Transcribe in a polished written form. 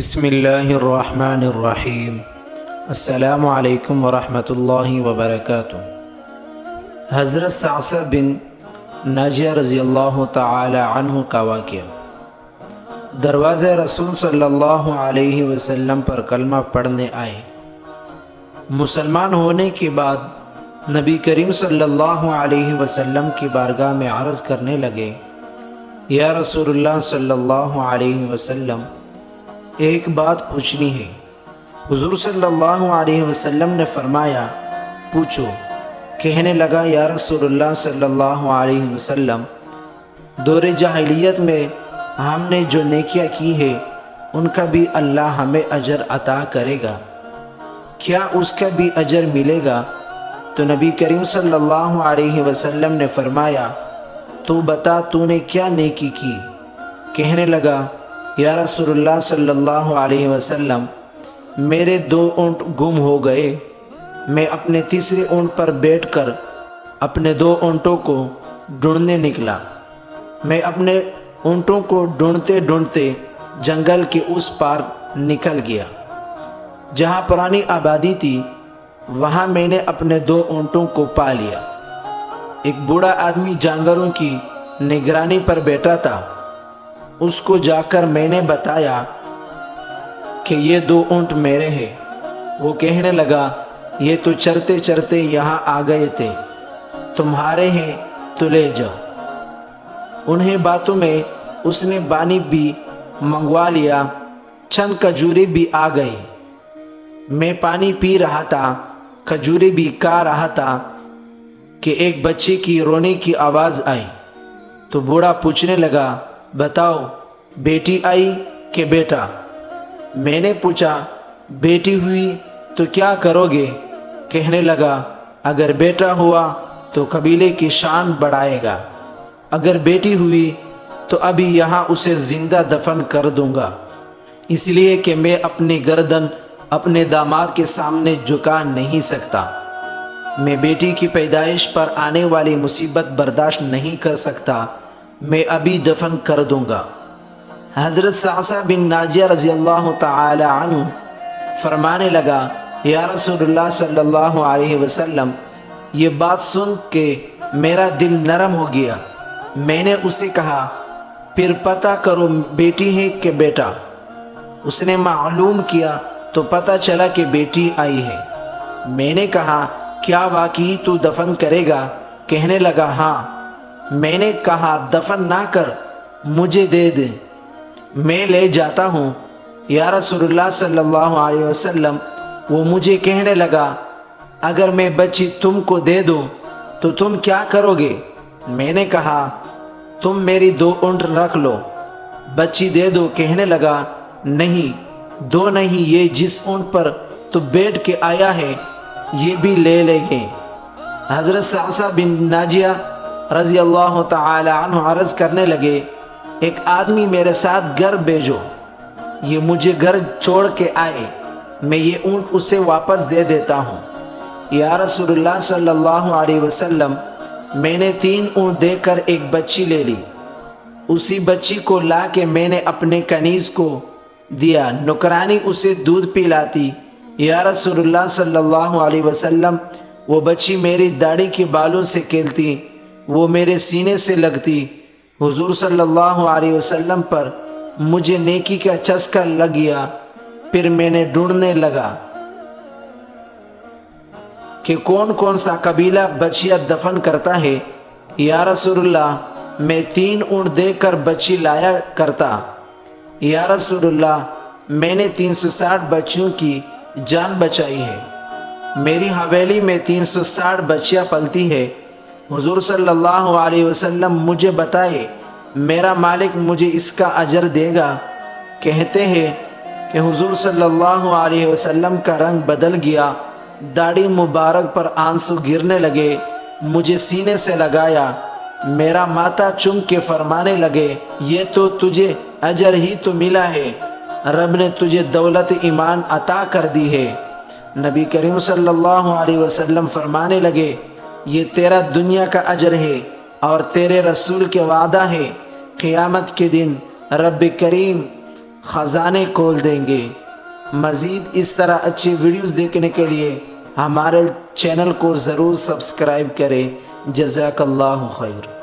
بسم اللہ الرحمن الرحیم۔ السلام علیکم ورحمۃ اللہ وبرکاتہ۔ حضرت صعصع بن ناجیہ رضی اللہ تعالی عنہ کا واقعہ۔ دروازے رسول صلی اللہ علیہ وسلم پر کلمہ پڑھنے آئے۔ مسلمان ہونے کے بعد نبی کریم صلی اللہ علیہ وسلم کی بارگاہ میں عرض کرنے لگے، یا رسول اللہ صلی اللہ علیہ وسلم، ایک بات پوچھنی ہے۔ حضور صلی اللہ علیہ وسلم نے فرمایا، پوچھو۔ کہنے لگا، یا رسول اللہ صلی اللہ علیہ وسلم، دور جاہلیت میں ہم نے جو نیکیاں کی ہے ان کا بھی اللہ ہمیں اجر عطا کرے گا، کیا اس کا بھی اجر ملے گا؟ تو نبی کریم صلی اللہ علیہ وسلم نے فرمایا، تو بتا تو نے کیا نیکی کی؟ کہنے لگا، یا رسول اللہ صلی اللہ علیہ وسلم، میرے 2 اونٹ گم ہو گئے۔ میں اپنے تیسرے اونٹ پر بیٹھ کر اپنے 2 اونٹوں کو ڈھونڈنے نکلا۔ میں اپنے اونٹوں کو ڈھونڈتے ڈھونڈتے جنگل کے اس پار نکل گیا جہاں پرانی آبادی تھی۔ وہاں میں نے اپنے 2 اونٹوں کو پا لیا۔ ایک بوڑھا آدمی جانوروں کی نگرانی پر بیٹھا تھا۔ اس کو جا کر میں نے بتایا کہ یہ 2 اونٹ میرے ہیں۔ وہ کہنے لگا، یہ تو چرتے چرتے یہاں آ گئے تھے، تمہارے ہیں تو لے جاؤ۔ انہیں باتوں میں اس نے پانی بھی منگوا لیا، چند کھجوریں بھی آ گئی۔ میں پانی پی رہا تھا، کھجوریں بھی کھا رہا تھا کہ ایک بچے کی رونے کی آواز آئی۔ تو بوڑھا پوچھنے لگا، بتاؤ، بیٹی آئی کہ بیٹا؟ میں نے پوچھا، بیٹی ہوئی تو کیا کرو گے؟ کہنے لگا، اگر بیٹا ہوا تو قبیلے کی شان بڑھائے گا، اگر بیٹی ہوئی تو ابھی یہاں اسے زندہ دفن کر دوں گا، اس لیے کہ میں اپنی گردن اپنے داماد کے سامنے جھکا نہیں سکتا۔ میں بیٹی کی پیدائش پر آنے والی مصیبت برداشت نہیں کر سکتا، میں ابھی دفن کر دوں گا۔ حضرت صعصع بن ناجیہ رضی اللہ تعالی عنہ فرمانے لگا، یا رسول اللہ صلی اللہ علیہ وسلم، یہ بات سن کے میرا دل نرم ہو گیا۔ میں نے اسے کہا، پھر پتہ کرو بیٹی ہے کہ بیٹا؟ اس نے معلوم کیا تو پتہ چلا کہ بیٹی آئی ہے۔ میں نے کہا، کیا واقعی تو دفن کرے گا؟ کہنے لگا، ہاں۔ میں نے کہا، دفن نہ کر، مجھے دے دے، میں لے جاتا ہوں۔ یا رسول اللہ صلی اللہ علیہ وسلم، وہ مجھے کہنے لگا، اگر میں بچی تم کو دے دوں تو تم کیا کرو گے؟ میں نے کہا، تم میری 2 اونٹ رکھ لو، بچی دے دو۔ کہنے لگا، نہیں، 2 نہیں، یہ جس اونٹ پر تو بیٹھ کے آیا ہے یہ بھی لے لیں گے۔ حضرت صعصع بن ناجیہ رضی اللہ تعالی عنہ عرض کرنے لگے، ایک آدمی میرے ساتھ گھر بھیجو، یہ مجھے گھر چھوڑ کے آئے، میں یہ اونٹ اسے واپس دے دیتا ہوں۔ یا رسول اللہ صلی اللہ علیہ وسلم، میں نے 3 اونٹ دے کر ایک بچی لے لی۔ اسی بچی کو لا کے میں نے اپنے کنیز کو دیا، نوکرانی اسے دودھ پلاتی۔ یا رسول اللہ صلی اللہ علیہ وسلم، وہ بچی میری داڑھی کے بالوں سے کھیلتی، وہ میرے سینے سے لگتی۔ حضور صلی اللہ علیہ وسلم پر مجھے نیکی کا چسکا لگ گیا۔ پھر میں نے ڈھونڈنے لگا کہ کون کون سا قبیلہ بچیاں دفن کرتا ہے۔ یا رسول اللہ، میں 3 اونٹ دے کر بچی لایا کرتا۔ یا رسول اللہ، میں نے 360 بچیوں کی جان بچائی ہے، میری حویلی میں 360 بچیاں پلتی ہے۔ حضور صلی اللہ علیہ وسلم، مجھے بتائے، میرا مالک مجھے اس کا اجر دے گا؟ کہتے ہیں کہ حضور صلی اللہ علیہ وسلم کا رنگ بدل گیا، داڑھی مبارک پر آنسو گرنے لگے، مجھے سینے سے لگایا، میرا ماتھا چوم کے فرمانے لگے، یہ تو تجھے اجر ہی تو ملا ہے، رب نے تجھے دولت ایمان عطا کر دی ہے۔ نبی کریم صلی اللہ علیہ وسلم فرمانے لگے، یہ تیرا دنیا کا اجر ہے اور تیرے رسول کے وعدہ ہے، قیامت کے دن رب کریم خزانے کھول دیں گے۔ مزید اس طرح اچھی ویڈیوز دیکھنے کے لیے ہمارے چینل کو ضرور سبسکرائب کریں۔ جزاک اللہ خیر۔